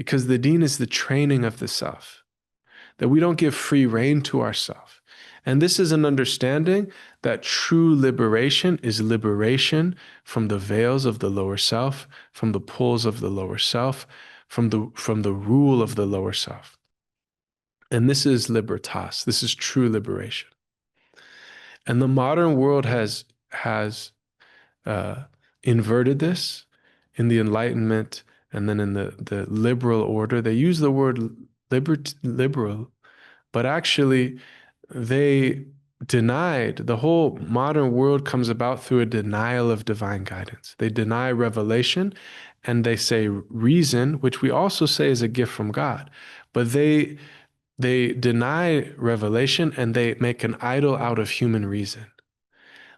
because the Deen is the training of the self, that we don't give free rein to ourself. And this is an understanding that true liberation is liberation from the veils of the lower self, from the pulls of the lower self, from the rule of the lower self. And this is libertas. This is true liberation. And the modern world has inverted this in the Enlightenment and then in the liberal order. They use the word liberal, but actually they denied, the whole modern world comes about through a denial of divine guidance. They deny revelation and they say reason, which we also say is a gift from God, but they deny revelation and they make an idol out of human reason.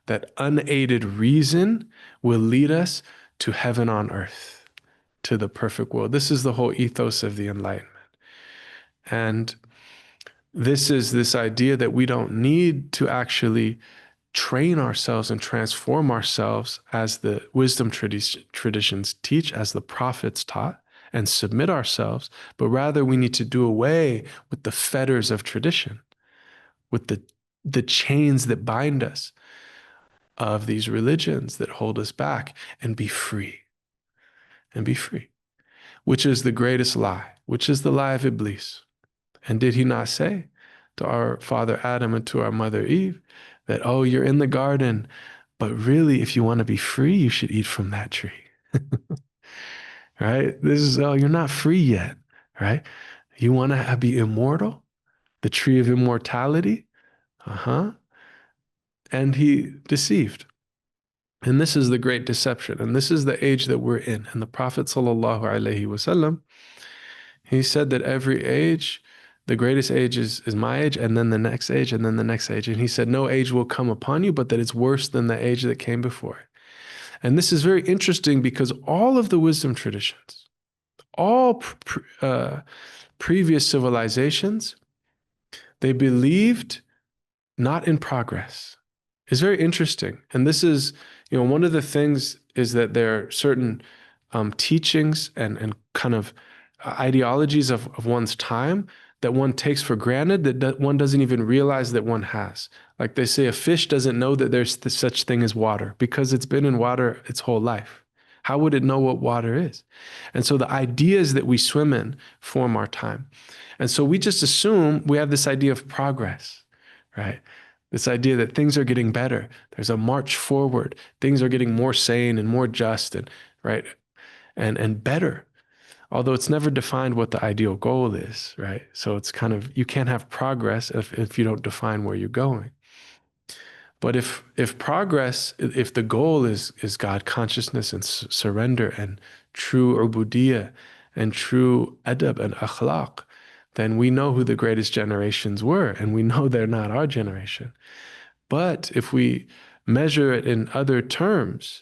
That unaided reason will lead us to heaven on earth, to the perfect world. This is the whole ethos of the Enlightenment. And this is this idea that we don't need to actually train ourselves and transform ourselves as the wisdom traditions teach, as the prophets taught, and submit ourselves, but rather we need to do away with the fetters of tradition, with the chains that bind us, of these religions that hold us back, and be free. And be free, which is the greatest lie, which is the lie of Iblis. And did he not say to our father Adam and to our mother Eve that, oh, you're in the garden, but really, if you want to be free, you should eat from that tree. Right? This is, oh, you're not free yet, right? You want to be immortal? The tree of immortality? And he deceived. And this is the great deception. And this is the age that we're in. And the Prophet ﷺ, he said that every age, the greatest age is my age, and then the next age, and then the next age. And he said, no age will come upon you, but that it's worse than the age that came before it. And this is very interesting because all of the wisdom traditions, all previous civilizations, they believed not in progress. It's very interesting. And this is, one of the things is that there are certain teachings and kind of ideologies of one's time that one takes for granted that one doesn't even realize that one has. Like they say, a fish doesn't know that there's such thing as water because it's been in water its whole life. How would it know what water is? And so the ideas that we swim in form our time. And so we just assume we have this idea of progress, right? This idea that things are getting better. There's a march forward. Things are getting more sane and more just and right and better. Although it's never defined what the ideal goal is, right? So it's kind of, you can't have progress if you don't define where you're going. But if progress, if the goal is God consciousness and surrender and true ubudiyah and true adab and akhlaq, then we know who the greatest generations were, and we know they're not our generation. But if we measure it in other terms,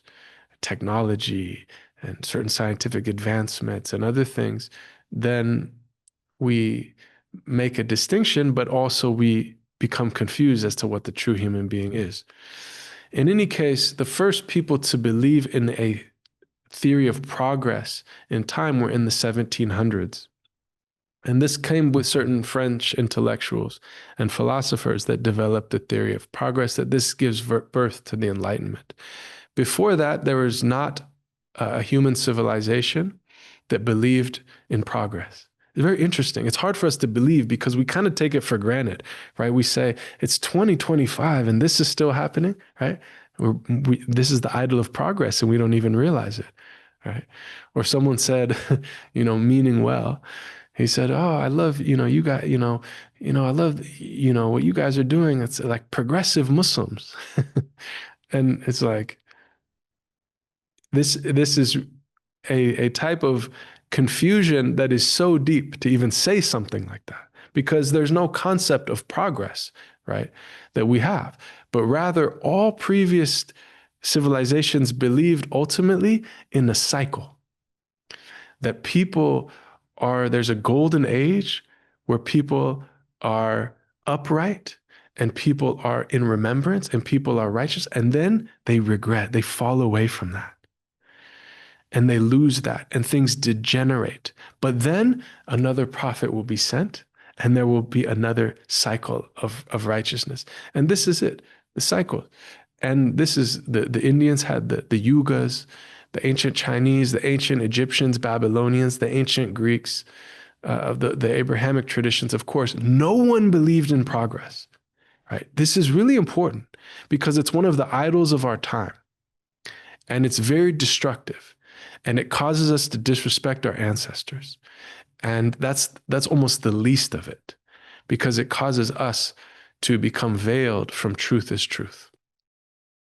technology and certain scientific advancements and other things, then we make a distinction, but also we become confused as to what the true human being is. In any case, the first people to believe in a theory of progress in time were in the 1700s. And this came with certain French intellectuals and philosophers that developed the theory of progress, that this gives birth to the Enlightenment. Before that, there was not a human civilization that believed in progress. It's very interesting. It's hard for us to believe because we kind of take it for granted, right? We say it's 2025 and this is still happening, right? This is the idol of progress and we don't even realize it, right? Or someone said, meaning well, he said, oh, I love, you got, I love, what you guys are doing. It's like progressive Muslims. And it's like, this is a type of confusion that is so deep to even say something like that, because there's no concept of progress, right, that we have. But rather, all previous civilizations believed ultimately in a cycle, that there's a golden age where people are upright and people are in remembrance and people are righteous, and then they regret, they fall away from that. and they lose that and things degenerate. But then another prophet will be sent and there will be another cycle of righteousness. And this is it, the cycle. And this is the Indians had the yugas, the ancient Chinese, the ancient Egyptians, Babylonians, the ancient Greeks, of the Abrahamic traditions, of course. No one believed in progress, right? This is really important because it's one of the idols of our time. And it's very destructive. And it causes us to disrespect our ancestors. And that's almost the least of it, because it causes us to become veiled from truth as truth.